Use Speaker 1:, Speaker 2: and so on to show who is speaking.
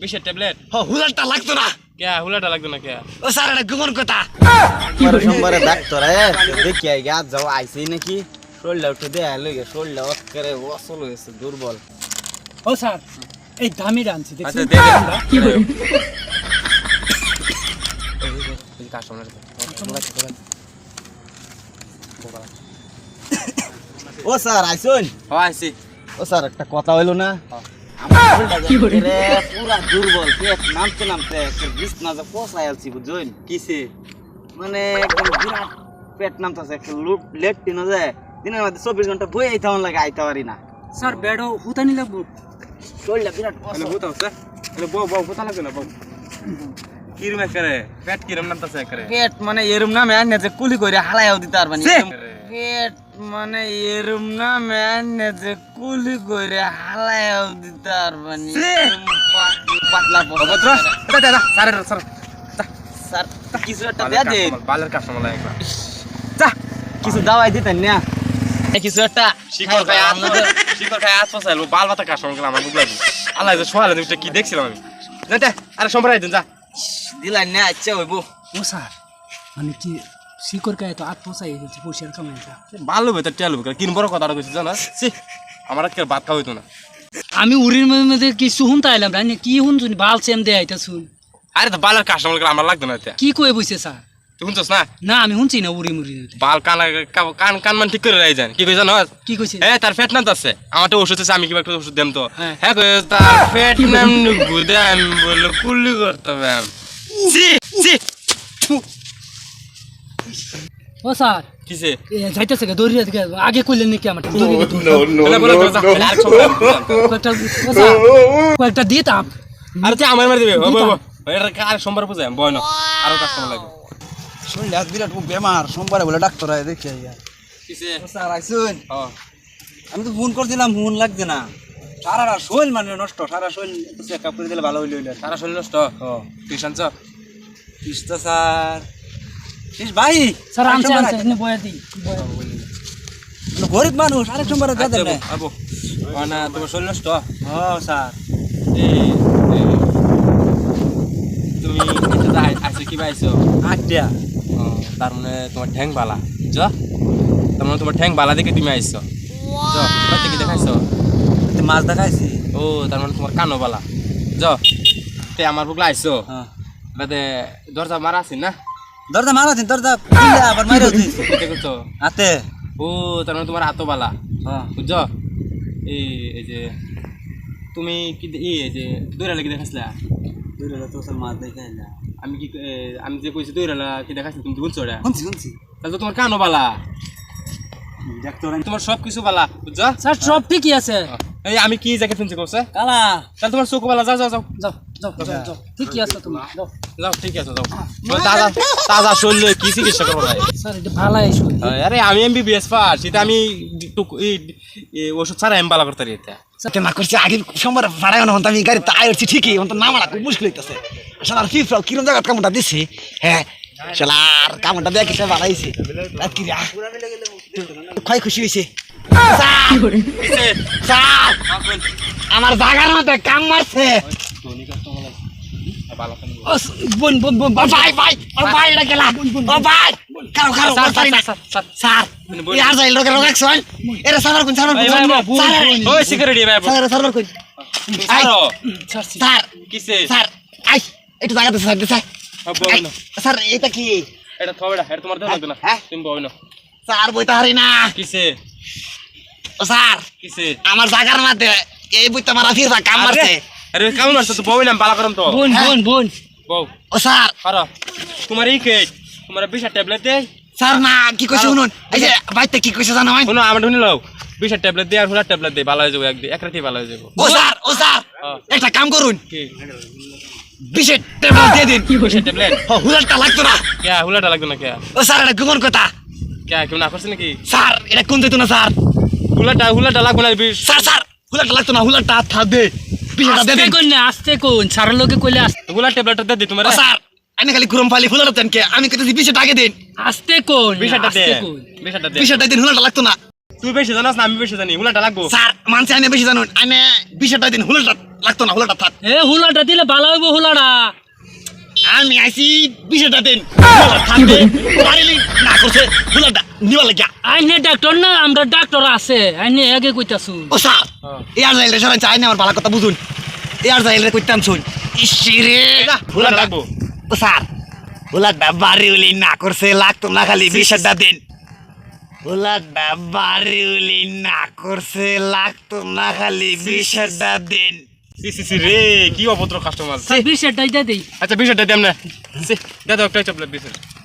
Speaker 1: বিষের ট্যাবলেট
Speaker 2: হুলারটা লাগতো না
Speaker 1: কে হুলাটা লাগতো না কে
Speaker 2: ও স্যার এটা গোমন কথা
Speaker 3: সোমবারে ডাক্তার দেখি আজ যাও আইসি নাকি শরীরটা উঠে দেয়া লইগে শরীরটা অক্কারে অসল হয়েছে দুর্বল।
Speaker 4: ও স্যার এই দামিটা আনছি
Speaker 1: আচ্ছা
Speaker 4: দেখছেন
Speaker 1: দে
Speaker 4: কি করে
Speaker 1: এই কাজ সামনে
Speaker 3: ও স্যার আইসুন
Speaker 1: আইছি
Speaker 3: ও স্যার একটা কথা হইলো না আমার শরীরটা পুরা দুর্বল পেট নামতে নামতে একটা বিছনা যে পোষায় আলছি বুঝুন
Speaker 1: কিসে
Speaker 3: মানে একদম বিরাট পেট নামতেছে একটা লেট টিনো যায় দিনের মধ্যে 24 ঘন্টা বই আইতে লাগে আইতে পারি না
Speaker 4: স্যার বেডও হুতানি লাগবো
Speaker 3: শরীরটা বিরাট
Speaker 1: মানে ভূতাও স্যার মানে বউ বউ ভূতা লাগবে না বউ কিরম করে পেট কিরম নামতাছে করে
Speaker 3: পেট মানে এরম না ম্যান যে কুলি করে হালাইও দিতে পারবানি পেট মানে এরম না ম্যান যে কুলি করে হালাইও দিতে পারবানি পাতলা
Speaker 1: অভদ্র এটা দাদা স্যার স্যার
Speaker 3: স্যার কিছু একটা দেয়া দে
Speaker 1: বালের কাস্টমার লাগে একবার
Speaker 3: যা কিছু দাওয়াই দিতেন না কিছু একটা
Speaker 1: শিকড় খায় আজ ফসাইলো বাল বাতা কাস্টমার গেল আমার বুঝলাম আল্লাহ যে সোয়ালে তুমি কি দেখছিলাম আমি যাতে আরে সম্পর্ক আইতেন যা
Speaker 3: দিলাই না আচ্ছা হইব
Speaker 4: ও স্যার মানে কি শিকড় কায় তো আত্মসাই হয়েছে পয়সার কামাইটা
Speaker 1: ভালো বেতর টেল কিন বড় কথাটা কইছিস জানা সি আমার আর ভাত খাওয়া হইতো না
Speaker 4: আমি উড়ির মধ্যে কিছু শুনতে আইলাম না কি শুনছুন বাল সেম দে আইতা শুন
Speaker 1: আরে তো বালের কাস্টমার গেল আমার লাগতো না এটা
Speaker 4: কি কই বইছে স্যার
Speaker 1: তুই শুনছস না
Speaker 4: না আমি শুনছি না উড়ি মুড়ি
Speaker 1: বাল কান কান মান ঠিক করে রাই যান কি কইছ না
Speaker 4: কি কইছে
Speaker 1: হ্যাঁ তার পেট নাম আছে আমার তো ওষুধ আছে আমি কি একটা ওষুধ দেম তো
Speaker 4: হ্যাঁ।
Speaker 1: হ্যাঁ কই তার পেট নাম গুদে আমি বললো কুল্লি করতে হবে সি সি
Speaker 4: ও স্যার
Speaker 1: কিসে
Speaker 4: যাইতেছে কে দৌড়িয়ে থেকে আগে কইলেন নাকি আমার
Speaker 1: বলে বলে যা আর সময়
Speaker 4: কয়েকটা দিতাম
Speaker 1: আরে তুই আমার মারি দিবে ও বাবা এটা কার সোমবার পূজা বয় না আরো কাস্টমার লাগবে
Speaker 3: শরীরটা বিরাট বেমার সোমবারে বলে ডাক্তার আয় দেখি আইয়া
Speaker 1: কিসে
Speaker 3: স্যার আইসুন
Speaker 1: হ্যাঁ
Speaker 3: আমি তো ফোন করছিলাম ফোন লাগছে না সারা শরীর মানে নষ্ট সারা শরীর চেক আপ করে দিলে ভালো হইল
Speaker 1: সারা শরীর নষ্ট টিউশন চ
Speaker 3: কৃষ্ণ স্যার কৃষ্ণ ভাই
Speaker 4: স্যার আনছে আনছে এনে বয়া দিই
Speaker 3: গরিব মানুষ আরেক সোমবারে যা দেন
Speaker 1: আবো না তোমার শরীর নষ্ট
Speaker 3: হ্যাঁ স্যার
Speaker 1: তুমি আইসো কি পাইছো
Speaker 3: আটটা
Speaker 1: তার মানে তোমার ঠ্যাং বালা জ তার মানে তোমার ঠ্যাং বালা দেখে তুমি আইসো জ কত কি দেখাইছো
Speaker 3: মাছ দেখাইছি
Speaker 1: ও তার মানে তোমার কানো বালা জ তে আমার বুকলা আইসো
Speaker 3: হ্যাঁ
Speaker 1: বাদে দরজা মারা আছিস না
Speaker 3: দরজা মারাছেন দরজা আবার মাইরা দিয়েছি
Speaker 1: কইতে করছো
Speaker 3: হাতে
Speaker 1: ও তার মানে তোমার হাতো বালা
Speaker 3: হ্যাঁ
Speaker 1: বুঝছ এই যে তুমি কি এই যে দৈরালা কি দেখাইছিলা
Speaker 3: দুইটা তো স্যার মাছ দেখাইলা
Speaker 1: আমি যে কইছি দৈরালা কি দেখাইছি তুমি বলছো ওটা
Speaker 3: শুনছি
Speaker 1: তাহলে তো তোমার কানো বালা
Speaker 3: ডাক্তার
Speaker 1: তোমার সব কিছু বালা বুঝছ
Speaker 4: স্যার সব ঠিকই আছে
Speaker 1: এই আমি কি জায়গায় শুনছি কইছে
Speaker 3: কালা
Speaker 1: তাহলে তোমার চোখ বালা যাও যাও যাও
Speaker 4: যাও যাও যাও যাও ঠিকই আছে তুমি যাও
Speaker 1: যাও ঠিক আছে যাও তাজা তাজা শরীরে কি চিকিৎসা করবো ভাই
Speaker 4: স্যার এটা ভালো আইসো
Speaker 1: আরে আমি এমবিবিএস পাস সেটা আমি ওষুধ ছাড়া আমি বালা করতে এটা
Speaker 2: না করছি আগে সোমবার ভাড়ায় না আমি গাড়ি তাই উঠছি ঠিকই তো নামারা খুব মুশকিল হইতেছে আসলে আর ফিফরাও কিরম জায়গা কামটা দিছে হ্যাঁ শালার কামটা দেখে সে বাড়াইছে রাত কি ক্ষয় খুশি হয়েছে স্যার আমার জায়গার মধ্যে কাম মারছে ও বোন বোন বোন ভাই ভাই ও ভাই এটা গেলা ও ভাই কারো কারো পারি না স্যার ইয়ার যাই লোকের লোক একশন এরা সারার কোন সারার কোন স্যার
Speaker 1: ওই সিকিউরিটি ভাই
Speaker 2: স্যার সারার কোন স্যার
Speaker 1: কিসে
Speaker 2: স্যার আই একটু জায়গাতে স্যার স্যার স্যার এটা কি
Speaker 1: এটা থবেড়া এটা তোমার দেওয়া লাগবে না
Speaker 2: হ্যাঁ?
Speaker 1: তুমি বই না
Speaker 2: স্যার বইতে পারি না
Speaker 1: কিসে
Speaker 2: ও স্যার
Speaker 1: কিসে
Speaker 2: আমার জায়গার মধ্যে এই বইতে মারা ফিরবা কাম মারছে
Speaker 1: আরে কেমন আছে তো বই না বালা করম তো
Speaker 4: বোন বোন বোন
Speaker 1: বউ
Speaker 2: ও স্যার
Speaker 1: খারা তোমার এই কে তোমার বিশা ট্যাবলেট দে
Speaker 2: স্যার না কি কইছে শুনুন এই যে বাইতে কি কইছে জানো হয়
Speaker 1: শুনো আমার শুনে লও বিশা ট্যাবলেট দে আর হুলা ট্যাবলেট দে ভালো হয়ে যাবে এক রাতে ভালো হয়ে যাবে
Speaker 2: ও স্যার একটা কাম করুন
Speaker 1: কি
Speaker 2: বিশেষ টেবিল দিয়ে দিন
Speaker 1: বিশা ট্যাবলেট
Speaker 2: হুলারটা লাগতো না
Speaker 1: কে হুলাটা লাগবে না কে
Speaker 2: ও স্যার এটা গোমন কথা
Speaker 1: কে কেউ না করছে নাকি
Speaker 2: স্যার এটা কোন দিত না স্যার
Speaker 1: হুলাটা লাগবে না বিশ
Speaker 2: স্যার স্যার হুলারটা লাগতো না হুলারটা থাকবে বিশেষটা দিয়ে
Speaker 4: আস্তে
Speaker 2: দিন
Speaker 4: কোন না আস্তে কোন স্যারের লোকে কইলে আস্তে
Speaker 1: হুলা ট্যাবলেটটা দে তোমার
Speaker 2: ও স্যার আমি খালি কুরম ফালি হুলারটা দেন কে আমি কইতেছি বিশেষটা আগে দিন
Speaker 4: আস্তে কোন
Speaker 1: বিশাটা দে
Speaker 4: আস্তে কোন
Speaker 1: বিশাটা দে
Speaker 2: বিশেষটা দিন হুলারটা লাগতো না
Speaker 1: তুই বেশি জানাস না আমি বেশি জানি উলাটা লাগবো
Speaker 2: স্যার মানছি আইনে বেশি জানুন আইনে 20 টাকা দিন হুলাটা লাগতো না হুলাটা থাক
Speaker 4: এ হুলাটা দিলে ভালো হইব হুলাটা
Speaker 2: আমি আইছি 20 টাকা দিন হুলাটা থাকবে বাড়িলি না করছে হুলাটা নিবা লাগিয়া
Speaker 4: আইনে ডাক্তার না আমরা ডাক্তার আছে আইনে আগে কইতাছু
Speaker 2: ও স্যার এয়ার যাইলে সরাই চাই না আমার ভালো কথা বুঝুন এয়ার যাইলে কইতাম শুন ইসিরে
Speaker 1: উলাটা লাগবো
Speaker 2: ও স্যার হুলাটা বাড়িলি না করছে লাগতো না খালি 20 টাকা দিন হুলাটা বাড়িলি না করছে লাগতো না খালি 20 টাকা দিন
Speaker 1: সি রে কি অভদ্র কাস্টমার
Speaker 4: 20 টাকা দেই
Speaker 1: আচ্ছা 20 টাকা দেন না দে দাও একটা চপলেট 20